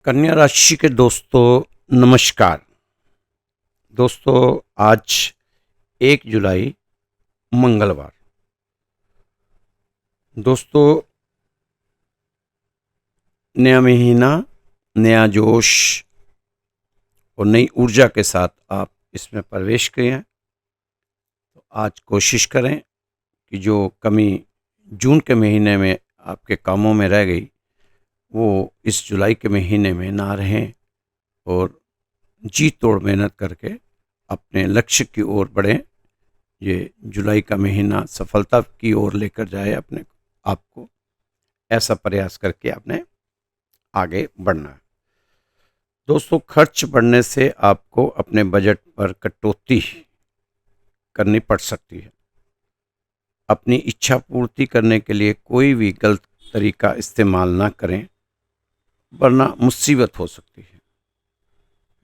कन्या राशि के दोस्तों नमस्कार। दोस्तों आज 1 जुलाई मंगलवार। दोस्तों नया महीना, नया जोश और नई ऊर्जा के साथ आप इसमें प्रवेश किए हैं। तो आज कोशिश करें कि जो कमी जून के महीने में आपके कामों में रह गई वो इस जुलाई के महीने में ना रहें और जी तोड़ मेहनत करके अपने लक्ष्य की ओर बढ़ें। ये जुलाई का महीना सफलता की ओर लेकर जाए अपने आपको, ऐसा प्रयास करके आपने आगे बढ़ना है। दोस्तों खर्च बढ़ने से आपको अपने बजट पर कटौती करनी पड़ सकती है। अपनी इच्छा पूर्ति करने के लिए कोई भी गलत तरीका इस्तेमाल ना करें वरना मुसीबत हो सकती है।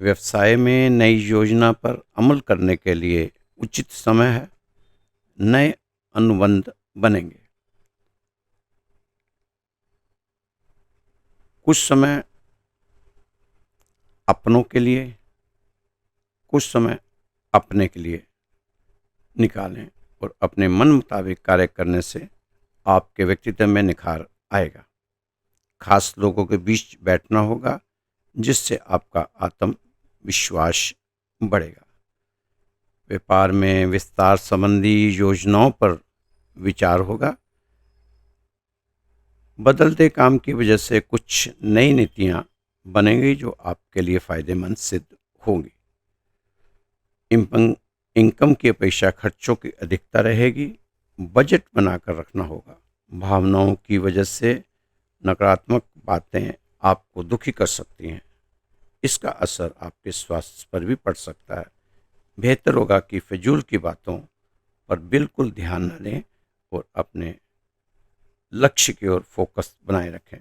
व्यवसाय में नई योजना पर अमल करने के लिए उचित समय है। नए अनुबंध बनेंगे। कुछ समय अपनों के लिए, कुछ समय अपने के लिए निकालें और अपने मन मुताबिक कार्य करने से आपके व्यक्तित्व में निखार आएगा। खास लोगों के बीच बैठना होगा जिससे आपका आत्मविश्वास बढ़ेगा। व्यापार में विस्तार संबंधी योजनाओं पर विचार होगा। बदलते काम की वजह से कुछ नई नीतियां बनेंगी जो आपके लिए फायदेमंद सिद्ध होंगी। इनकम की अपेक्षा खर्चों की अधिकता रहेगी। बजट बनाकर रखना होगा। भावनाओं की वजह से नकारात्मक बातें आपको दुखी कर सकती हैं। इसका असर आपके स्वास्थ्य पर भी पड़ सकता है। बेहतर होगा कि फिजूल की बातों पर बिल्कुल ध्यान न दें और अपने लक्ष्य की ओर फोकस बनाए रखें।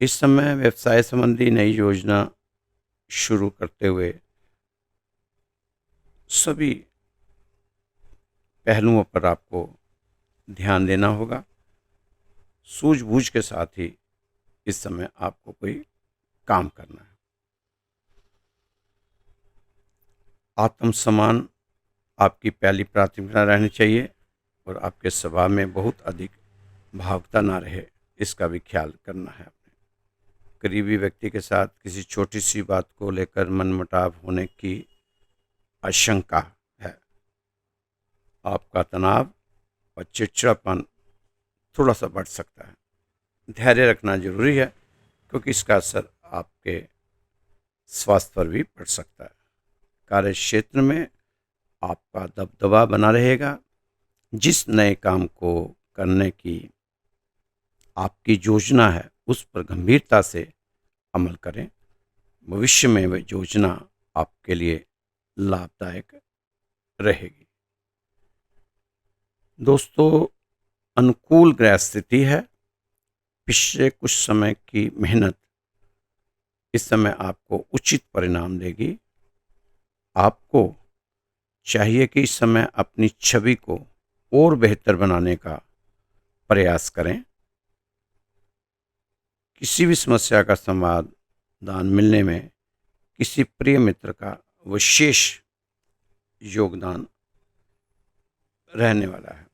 इस समय व्यवसाय संबंधी नई योजना शुरू करते हुए सभी पहलुओं पर आपको ध्यान देना होगा। सूझबूझ के साथ ही इस समय आपको कोई काम करना है। आत्मसम्मान आपकी पहली प्राथमिकता रहनी चाहिए और आपके स्वभाव में बहुत अधिक भावुकता ना रहे, इसका भी ख्याल करना है। अपने करीबी व्यक्ति के साथ किसी छोटी सी बात को लेकर मनमुटाव होने की आशंका है। आपका तनाव और चिड़चिड़ापन थोड़ा सा बढ़ सकता है। धैर्य रखना जरूरी है क्योंकि इसका असर आपके स्वास्थ्य पर भी पड़ सकता है। कार्य क्षेत्र में आपका दबदबा बना रहेगा। जिस नए काम को करने की आपकी योजना है उस पर गंभीरता से अमल करें। भविष्य में वह योजना आपके लिए लाभदायक रहेगी। दोस्तों अनुकूल ग्रह स्थिति है। पिछले कुछ समय की मेहनत इस समय आपको उचित परिणाम देगी। आपको चाहिए कि इस समय अपनी छवि को और बेहतर बनाने का प्रयास करें। किसी भी समस्या का समाधान मिलने में किसी प्रिय मित्र का विशेष योगदान रहने वाला है।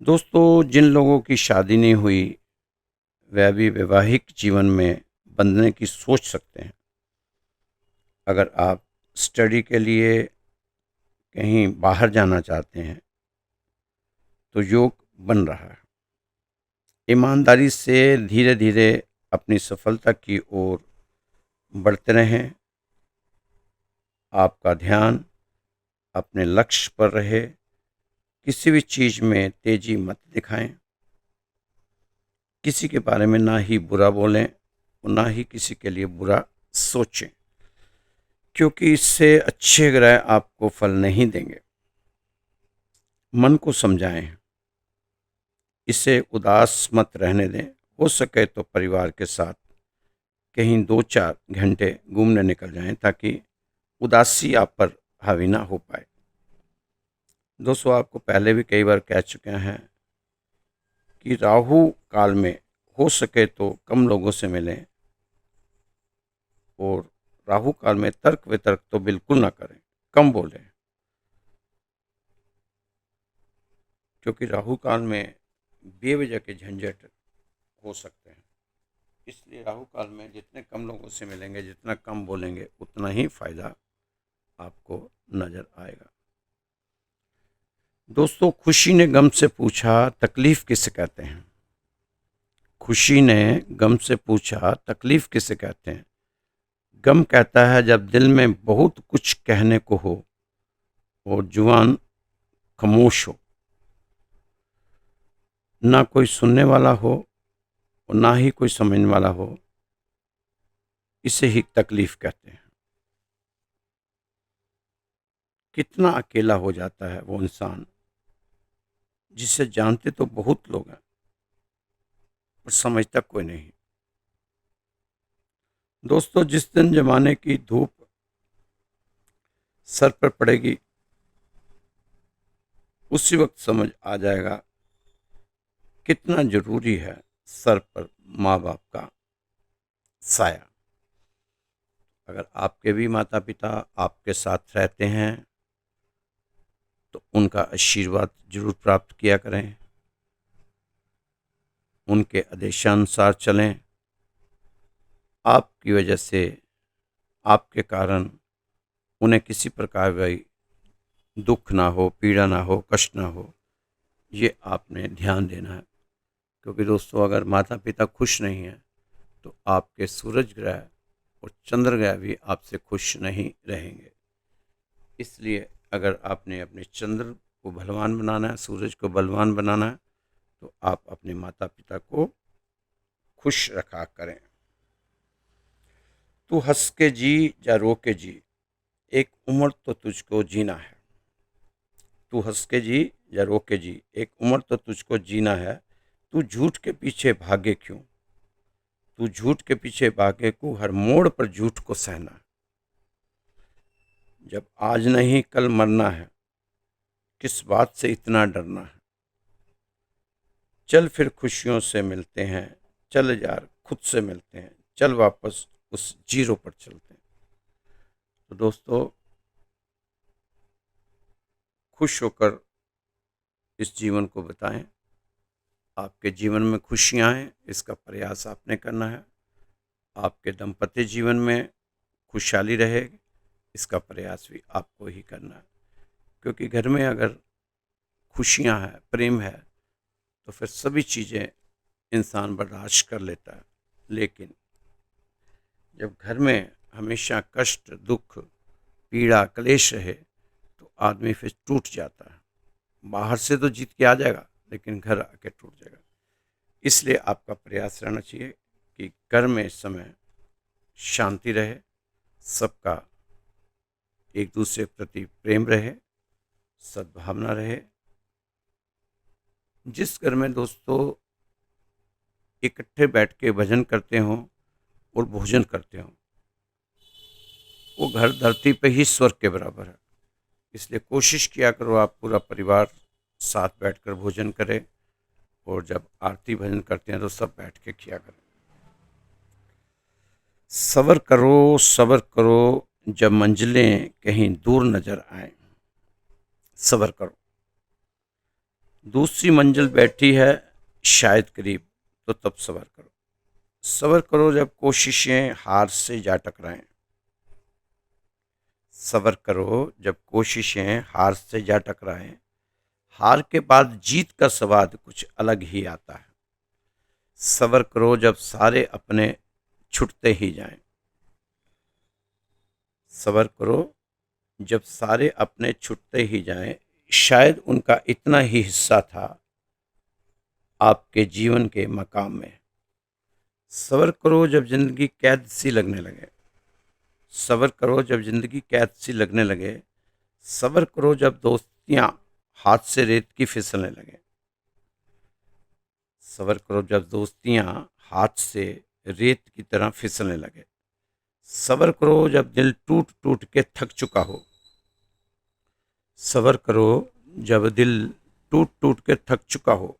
दोस्तों जिन लोगों की शादी नहीं हुई वह भी वैवाहिक जीवन में बंधने की सोच सकते हैं। अगर आप स्टडी के लिए कहीं बाहर जाना चाहते हैं तो योग बन रहा है। ईमानदारी से धीरे धीरे अपनी सफलता की ओर बढ़ते रहें। आपका ध्यान अपने लक्ष्य पर रहे। किसी भी चीज में तेजी मत दिखाएं। किसी के बारे में ना ही बुरा बोलें और ना ही किसी के लिए बुरा सोचें क्योंकि इससे अच्छे ग्रह आपको फल नहीं देंगे। मन को समझाएं, इसे उदास मत रहने दें। हो सके तो परिवार के साथ कहीं 2-4 घंटे घूमने निकल जाएं ताकि उदासी आप पर हावी ना हो पाए। दोस्तों आपको पहले भी कई बार कह चुके हैं कि राहु काल में हो सके तो कम लोगों से मिलें और राहु काल में तर्क वितर्क तो बिल्कुल ना करें, कम बोलें, क्योंकि राहु काल में बेवजह के झंझट हो सकते हैं। इसलिए राहु काल में जितने कम लोगों से मिलेंगे, जितना कम बोलेंगे, उतना ही फायदा आपको नजर आएगा। दोस्तों, खुशी ने गम से पूछा, तकलीफ किसे कहते हैं? खुशी ने गम से पूछा, तकलीफ किसे कहते हैं? गम कहता है जब दिल में बहुत कुछ कहने को हो और जुबान खामोश हो, ना कोई सुनने वाला हो और ना ही कोई समझने वाला हो, इसे ही तकलीफ कहते हैं। कितना अकेला हो जाता है वो इंसान जिसे जानते तो बहुत लोग हैं पर समझता कोई नहीं। दोस्तों, जिस दिन जमाने की धूप सर पर पड़ेगी, उसी वक्त समझ आ जाएगा कितना जरूरी है सर पर माँ बाप का साया। अगर आपके भी माता पिता आपके साथ रहते हैं तो उनका आशीर्वाद जरूर प्राप्त किया करें, उनके आदेशानुसार चलें। आपकी वजह से, आपके कारण उन्हें किसी प्रकार का दुख ना हो, पीड़ा ना हो, कष्ट ना हो, ये आपने ध्यान देना है। क्योंकि दोस्तों, अगर माता पिता खुश नहीं हैं तो आपके सूरज ग्रह और चंद्र ग्रह भी आपसे खुश नहीं रहेंगे। इसलिए अगर आपने अपने चंद्र को बलवान बनाना है, सूरज को बलवान बनाना है, तो आप अपने माता पिता को खुश रखा करें। तू हंस के जी या रो के जी, एक उम्र तो तुझको जीना है। तू हंस के जी या रो के जी, एक उम्र तो तुझको जीना है। तू झूठ के पीछे भागे क्यों? तू झूठ के पीछे भागे को हर मोड़ पर झूठ को सहना। जब आज नहीं कल मरना है, किस बात से इतना डरना है? चल फिर खुशियों से मिलते हैं, चल यार खुद से मिलते हैं, चल वापस उस जीरो पर चलते हैं। तो दोस्तों, खुश होकर इस जीवन को बिताएं। आपके जीवन में खुशियां आएं, इसका प्रयास आपने करना है। आपके दाम्पत्य जीवन में खुशहाली रहे, इसका प्रयास भी आपको ही करना है। क्योंकि घर में अगर खुशियां हैं, प्रेम है, तो फिर सभी चीज़ें इंसान बर्दाश्त कर लेता है। लेकिन जब घर में हमेशा कष्ट, दुख, पीड़ा, क्लेश रहे तो आदमी फिर टूट जाता है। बाहर से तो जीत के आ जाएगा, लेकिन घर आके टूट जाएगा। इसलिए आपका प्रयास रहना चाहिए कि घर में इस समय शांति रहे, सबका एक दूसरे के प्रति प्रेम रहे, सद्भावना रहे। जिस घर में दोस्तों इकट्ठे बैठ के भजन करते हों और भोजन करते हों, वो घर धरती पे ही स्वर्ग के बराबर है। इसलिए कोशिश किया करो आप पूरा परिवार साथ बैठकर भोजन करें, और जब आरती भजन करते हैं तो सब बैठ के किया करें। सब्र करो जब मंजिलें कहीं दूर नजर आए। सब्र करो, दूसरी मंजिल बैठी है शायद करीब, तो तब सब्र करो। सब्र करो जब कोशिशें हार से जा टकराएं। सब्र करो जब कोशिशें हार से जा टकराएं। हार के बाद जीत का स्वाद कुछ अलग ही आता है। सब्र करो जब सारे अपने छुटते ही जाएं। सब्र करो जब सारे अपने छुटते ही जाएं, शायद उनका इतना ही हिस्सा था आपके जीवन के मकाम में। सब्र करो जब जिंदगी कैद सी लगने लगे। सब्र करो जब जिंदगी कैद सी लगने लगे। सब्र करो जब दोस्तियां हाथ से रेत की फिसलने लगे। सब्र करो जब दोस्तियां हाथ से रेत की तरह फिसलने लगे। सब्र करो जब दिल टूट टूट के थक चुका हो। सब्र करो जब दिल टूट टूट के थक चुका हो।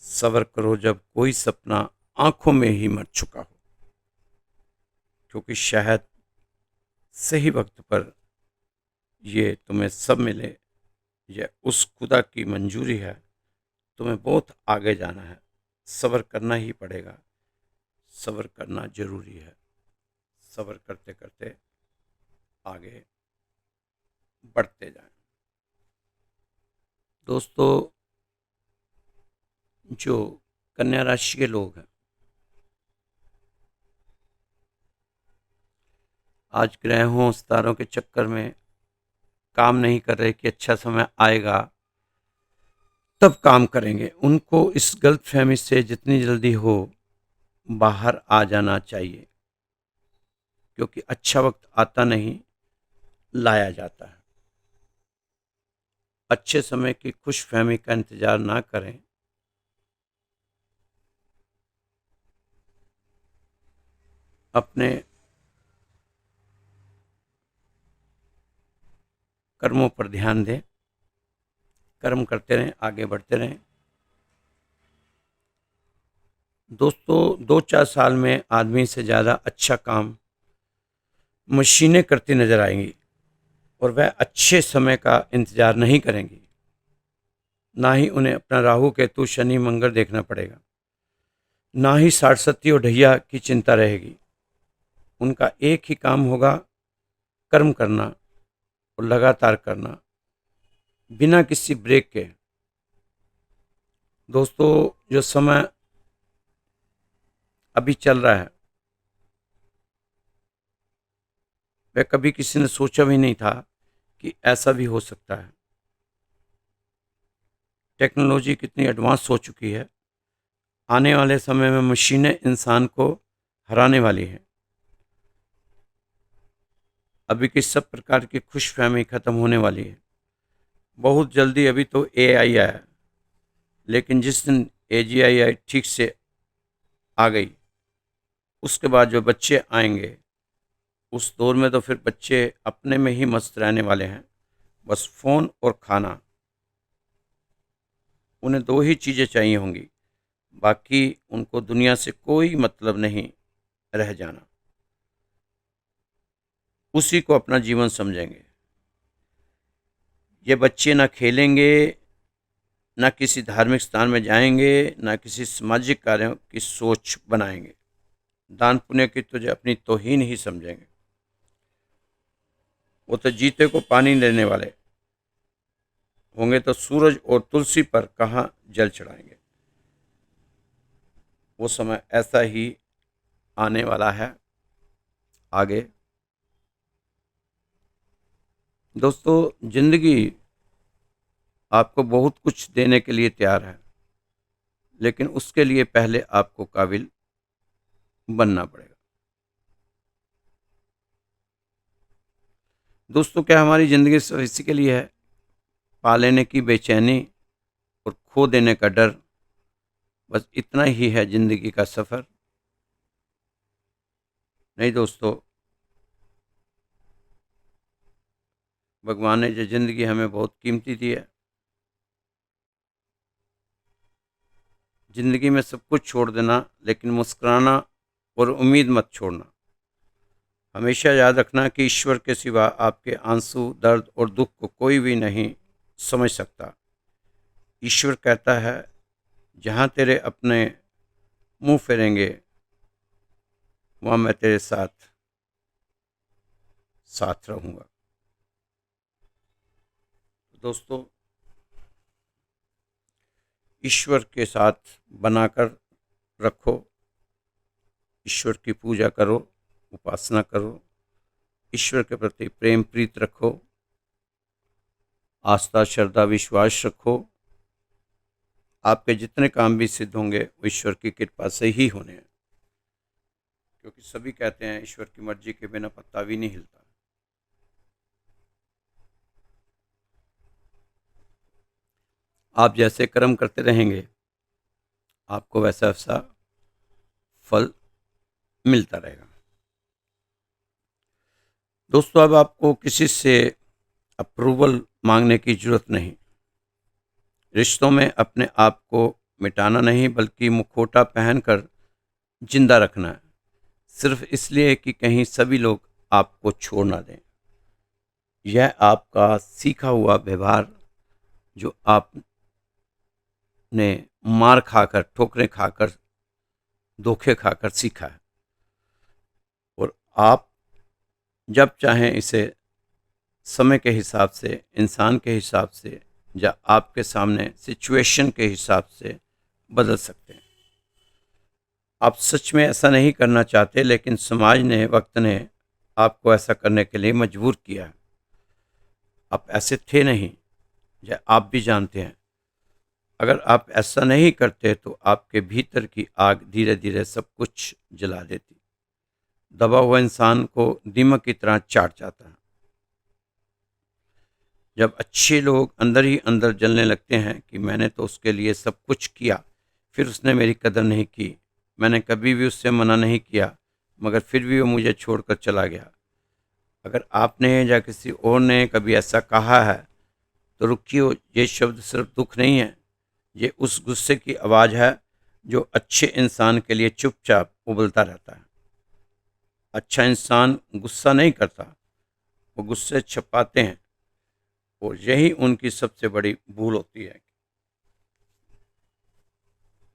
सब्र करो जब कोई सपना आंखों में ही मर चुका हो। क्योंकि शायद सही वक्त पर ये तुम्हें सब मिले। यह उस खुदा की मंजूरी है। तुम्हें बहुत आगे जाना है, सब्र करना ही पड़ेगा। सब्र करना जरूरी है। सब्र करते करते आगे बढ़ते जाएं। दोस्तों, जो कन्या राशि के लोग हैं, आज ग्रहों सितारों के चक्कर में काम नहीं कर रहे कि अच्छा समय आएगा तब काम करेंगे। उनको इस गलतफहमी से जितनी जल्दी हो बाहर आ जाना चाहिए, क्योंकि अच्छा वक्त आता नहीं, लाया जाता है। अच्छे समय की खुशफहमी का इंतजार ना करें। अपने कर्मों पर ध्यान दें, कर्म करते रहें, आगे बढ़ते रहें। दोस्तों, 2-4 साल में आदमी से ज़्यादा अच्छा काम मशीनें करती नजर आएंगी और वह अच्छे समय का इंतजार नहीं करेंगी। ना ही उन्हें अपना राहु केतु शनि मंगल देखना पड़ेगा, ना ही सरस्वती और ढैया की चिंता रहेगी। उनका एक ही काम होगा, कर्म करना और लगातार करना, बिना किसी ब्रेक के। दोस्तों, जो समय अभी चल रहा है वह कभी किसी ने सोचा भी नहीं था कि ऐसा भी हो सकता है। टेक्नोलॉजी कितनी एडवांस हो चुकी है। आने वाले समय में मशीनें इंसान को हराने वाली हैं। अभी की सब प्रकार की खुशफहमी खत्म होने वाली है बहुत जल्दी। अभी तो एआई आया है, लेकिन जिस दिन एजीआई ठीक से आ गई, उसके बाद जो बच्चे आएंगे उस दौर में तो फिर बच्चे अपने में ही मस्त रहने वाले हैं। बस फ़ोन और खाना, उन्हें 2 ही चीज़ें चाहिए होंगी। बाकी उनको दुनिया से कोई मतलब नहीं रह जाना। उसी को अपना जीवन समझेंगे। ये बच्चे ना खेलेंगे, ना किसी धार्मिक स्थान में जाएंगे, ना किसी सामाजिक कार्यों की सोच बनाएंगे। दान पुण्य की तुझे अपनी तौहीन ही समझेंगे। वो तो जीते को पानी देने वाले होंगे, तो सूरज और तुलसी पर कहाँ जल चढ़ाएंगे। वो समय ऐसा ही आने वाला है आगे। दोस्तों, जिंदगी आपको बहुत कुछ देने के लिए तैयार है, लेकिन उसके लिए पहले आपको काबिल बनना पड़ेगा। दोस्तों, क्या हमारी ज़िंदगी सिर्फ इसी के लिए है? पा लेने की बेचैनी और खो देने का डर, बस इतना ही है ज़िंदगी का सफ़र? नहीं दोस्तों, भगवान ने जो ज़िंदगी हमें बहुत कीमती दी है, ज़िंदगी में सब कुछ छोड़ देना, लेकिन मुस्कुराना और उम्मीद मत छोड़ना। हमेशा याद रखना कि ईश्वर के सिवा आपके आंसू, दर्द और दुख को कोई भी नहीं समझ सकता। ईश्वर कहता है, जहाँ तेरे अपने मुंह फेरेंगे वहाँ मैं तेरे साथ साथ रहूँगा। दोस्तों, ईश्वर के साथ बनाकर रखो। ईश्वर की पूजा करो, उपासना करो, ईश्वर के प्रति प्रेम प्रीत रखो, आस्था श्रद्धा विश्वास रखो। आपके जितने काम भी सिद्ध होंगे वो ईश्वर की कृपा से ही होने हैं, क्योंकि सभी कहते हैं ईश्वर की मर्जी के बिना पत्ता भी नहीं हिलता। आप जैसे कर्म करते रहेंगे, आपको वैसा वैसा फल मिलता रहेगा। दोस्तों, अब आपको किसी से अप्रूवल मांगने की जरूरत नहीं। रिश्तों में अपने आप को मिटाना नहीं, बल्कि मुखौटा पहनकर जिंदा रखना है। सिर्फ इसलिए कि कहीं सभी लोग आपको छोड़ ना दें। यह आपका सीखा हुआ व्यवहार जो आपने मार खाकर, ठोकरें खाकर, धोखे खाकर सीखा है, और आप जब चाहें इसे समय के हिसाब से, इंसान के हिसाब से, या आपके सामने सिचुएशन के हिसाब से बदल सकते हैं। आप सच में ऐसा नहीं करना चाहते, लेकिन समाज ने, वक्त ने आपको ऐसा करने के लिए मजबूर किया है। आप ऐसे थे नहीं, या आप भी जानते हैं। अगर आप ऐसा नहीं करते तो आपके भीतर की आग धीरे धीरे सब कुछ जला देती। दबा हुआ इंसान को दीमक की तरह चाट जाता है। जब अच्छे लोग अंदर ही अंदर जलने लगते हैं कि मैंने तो उसके लिए सब कुछ किया, फिर उसने मेरी कदर नहीं की, मैंने कभी भी उससे मना नहीं किया, मगर फिर भी वो मुझे छोड़कर चला गया। अगर आपने या किसी और ने कभी ऐसा कहा है तो रुकिए, ये शब्द सिर्फ दुख नहीं है, ये उस गुस्से की आवाज़ है जो अच्छे इंसान के लिए चुपचाप उबलता रहता है। अच्छा इंसान गुस्सा नहीं करता, वो गुस्से छुपाते हैं, और यही उनकी सबसे बड़ी भूल होती है।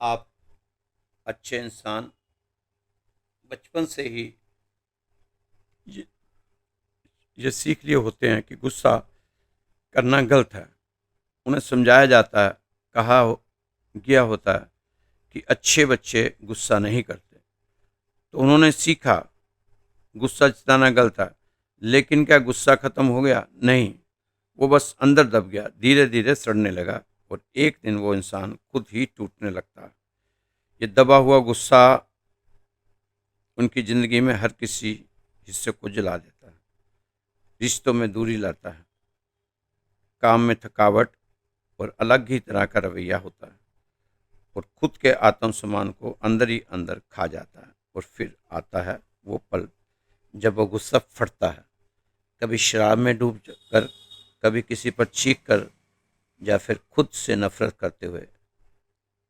आप अच्छे इंसान बचपन से ही ये, ये सीख लिए होते हैं कि गुस्सा करना गलत है। उन्हें समझाया जाता है, गया होता है कि अच्छे बच्चे गुस्सा नहीं करते। तो उन्होंने सीखा गुस्सा जताना गलत है। लेकिन क्या गुस्सा खत्म हो गया? नहीं, वो बस अंदर दब गया, धीरे धीरे सड़ने लगा, और एक दिन वो इंसान खुद ही टूटने लगता है। ये दबा हुआ गुस्सा उनकी ज़िंदगी में हर किसी हिस्से को जला देता है, रिश्तों में दूरी लाता है, काम में थकावट और अलग ही तरह का रवैया होता है, और खुद के आत्मसम्मान को अंदर ही अंदर खा जाता है। और फिर आता है वो पल जब वो गुस्सा फटता है, कभी शराब में डूब कर, कभी किसी पर चीख कर, या फिर खुद से नफरत करते हुए।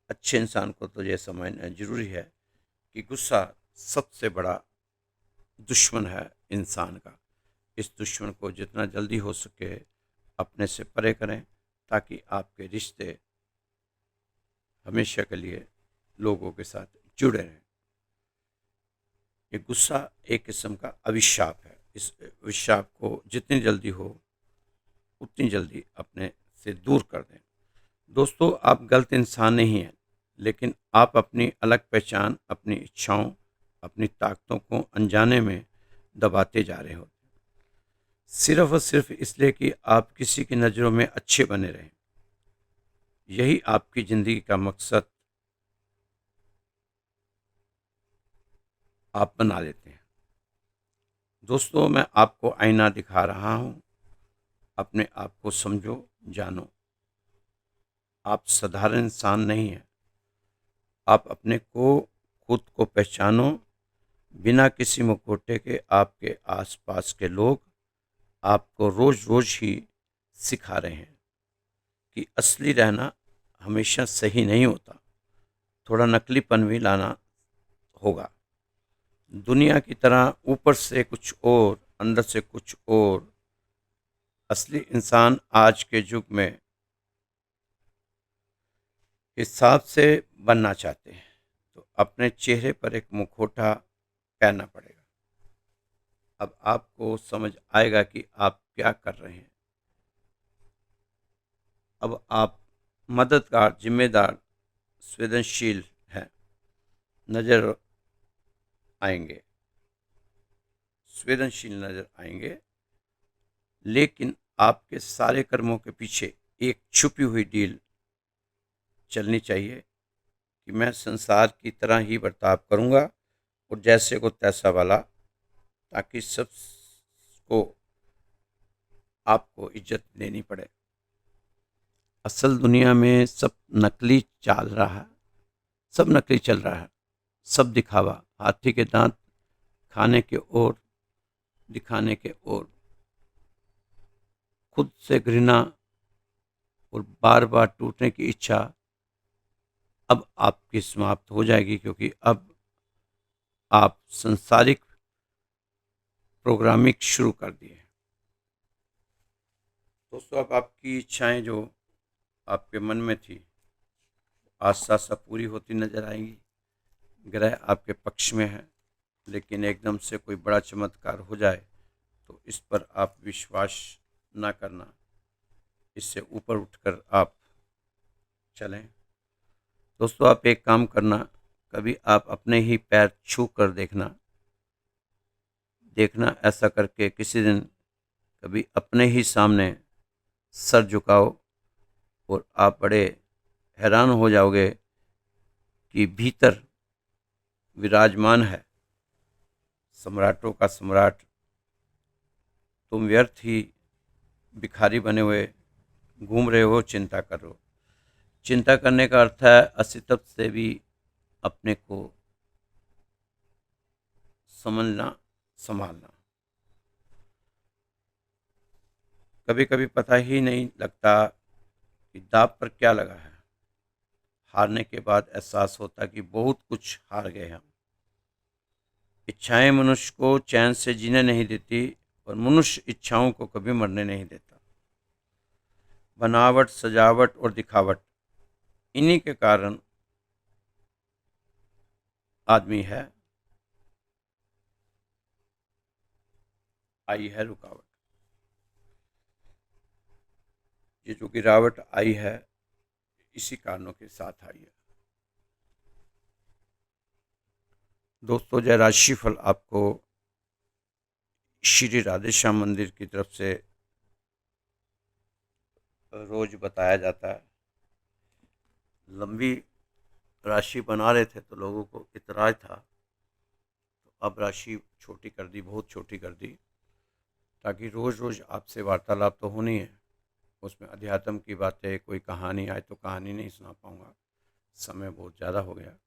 अच्छे इंसान को तो यह समझना जरूरी है कि गुस्सा सबसे बड़ा दुश्मन है इंसान का। इस दुश्मन को जितना जल्दी हो सके अपने से परे करें, ताकि आपके रिश्ते हमेशा के लिए लोगों के साथ जुड़े रहें। ये गुस्सा एक किस्म का अभिशाप है। इस अभिशाप को जितनी जल्दी हो उतनी जल्दी अपने से दूर कर दें। दोस्तों, आप गलत इंसान नहीं हैं, लेकिन आप अपनी अलग पहचान, अपनी इच्छाओं, अपनी ताकतों को अनजाने में दबाते जा रहे हो, सिर्फ और सिर्फ इसलिए कि आप किसी की नज़रों में अच्छे बने रहें। यही आपकी ज़िंदगी का मकसद आप बना लेते हैं। दोस्तों, मैं आपको आईना दिखा रहा हूँ, अपने आप को समझो, जानो। आप साधारण इंसान नहीं हैं। आप अपने को, खुद को पहचानो। बिना किसी मुखौटे के आपके आसपास के लोग आपको रोज रोज ही सिखा रहे हैं कि असली रहना हमेशा सही नहीं होता, थोड़ा नकलीपन भी लाना होगा। दुनिया की तरह ऊपर से कुछ और, अंदर से कुछ और। असली इंसान आज के युग में हिसाब से बनना चाहते हैं तो अपने चेहरे पर एक मुखौटा पहनना पड़ेगा। अब आपको समझ आएगा कि आप क्या कर रहे हैं। अब आप मददगार, जिम्मेदार, संवेदनशील हैं, नजर आएंगे, संवेदनशील नजर आएंगे। लेकिन आपके सारे कर्मों के पीछे एक छुपी हुई डील चलनी चाहिए कि मैं संसार की तरह ही बर्ताव करूंगा, और जैसे को तैसा वाला, ताकि सबको आपको इज्जत देनी पड़े। असल दुनिया में सब नकली चल रहा है, सब नकली चल रहा है, सब दिखावा, हाथी के दांत खाने के ओर, दिखाने के ओर। खुद से घृणा और बार बार टूटने की इच्छा अब आपकी समाप्त हो जाएगी, क्योंकि अब आप संसारिक प्रोग्रामिंग शुरू कर दिए। दोस्तों, अब आपकी इच्छाएं जो आपके मन में थी आस्ता आस्ता पूरी होती नजर आएंगी। ग्रह आपके पक्ष में है, लेकिन एकदम से कोई बड़ा चमत्कार हो जाए तो इस पर आप विश्वास ना करना, इससे ऊपर उठकर आप चलें। दोस्तों, आप एक काम करना, कभी आप अपने ही पैर छू कर देखना। ऐसा करके किसी दिन कभी अपने ही सामने सर झुकाओ और आप बड़े हैरान हो जाओगे कि भीतर विराजमान है सम्राटों का सम्राट। तुम व्यर्थ ही भिखारी बने हुए घूम रहे हो, चिंता कर रहे हो। चिंता करने का अर्थ है अस्तित्व से भी अपने को समझना, संभालना। कभी कभी पता ही नहीं लगता कि दांव पर क्या लगा है। हारने के बाद एहसास होता कि बहुत कुछ हार गए हम। इच्छाएं मनुष्य को चैन से जीने नहीं देती और मनुष्य इच्छाओं को कभी मरने नहीं देता। बनावट, सजावट और दिखावट, इन्हीं के कारण आदमी है। आई है रुकावट। ये जो गिरावट आई है इसी कारणों के साथ आई है। दोस्तों, जय राशिफल आपको श्री राधे श्याम मंदिर की तरफ से रोज बताया जाता है। लंबी राशि बना रहे थे तो लोगों को इतराज था, तो अब राशि छोटी कर दी, बहुत छोटी कर दी, ताकि रोज रोज आपसे वार्तालाप तो होनी है। उसमें अध्यात्म की बातें, कोई कहानी आए तो कहानी नहीं सुना पाऊंगा, समय बहुत ज़्यादा हो गया।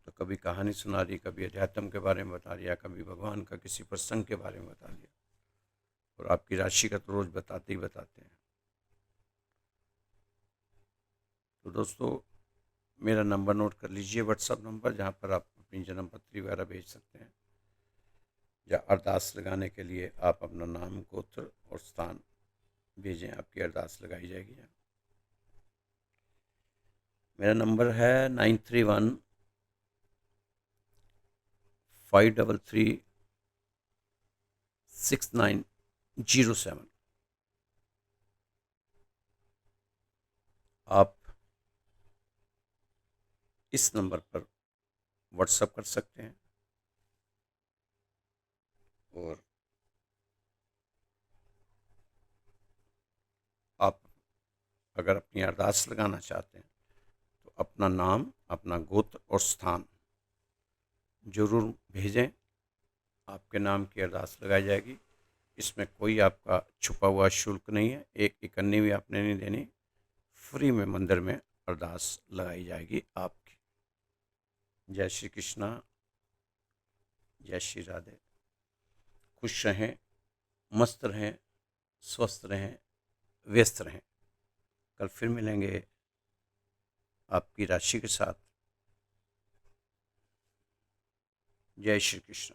तो कभी कहानी सुना दी, कभी अध्यात्म के बारे में बता दिया, कभी भगवान का किसी प्रसंग के बारे में बता दिया, और आपकी राशि का तो रोज बताते ही बताते हैं। तो दोस्तों, मेरा नंबर नोट कर लीजिए, व्हाट्सअप नंबर, जहाँ पर आप अपनी जन्म पत्री वगैरह भेज सकते हैं, या अरदास लगाने के लिए आप अपना नाम, गोत्र और स्थान भेजें, आपकी अरदास लगाई जाएगी। मेरा नंबर है 9315336907। आप इस नंबर पर व्हाट्सएप कर सकते हैं, और आप अगर अपनी अरदास लगाना चाहते हैं तो अपना नाम, अपना गोत्र और स्थान जरूर भेजें। आपके नाम की अरदास लगाई जाएगी। इसमें कोई आपका छुपा हुआ शुल्क नहीं है, एक इकन्नी भी आपने नहीं देनी, फ्री में मंदिर में अरदास लगाई जाएगी आपकी। जय श्री कृष्णा, जय श्री राधे। खुश रहें, मस्त रहें, स्वस्थ रहें, व्यस्त रहें। कल फिर मिलेंगे आपकी राशि के साथ। जय श्री कृष्ण।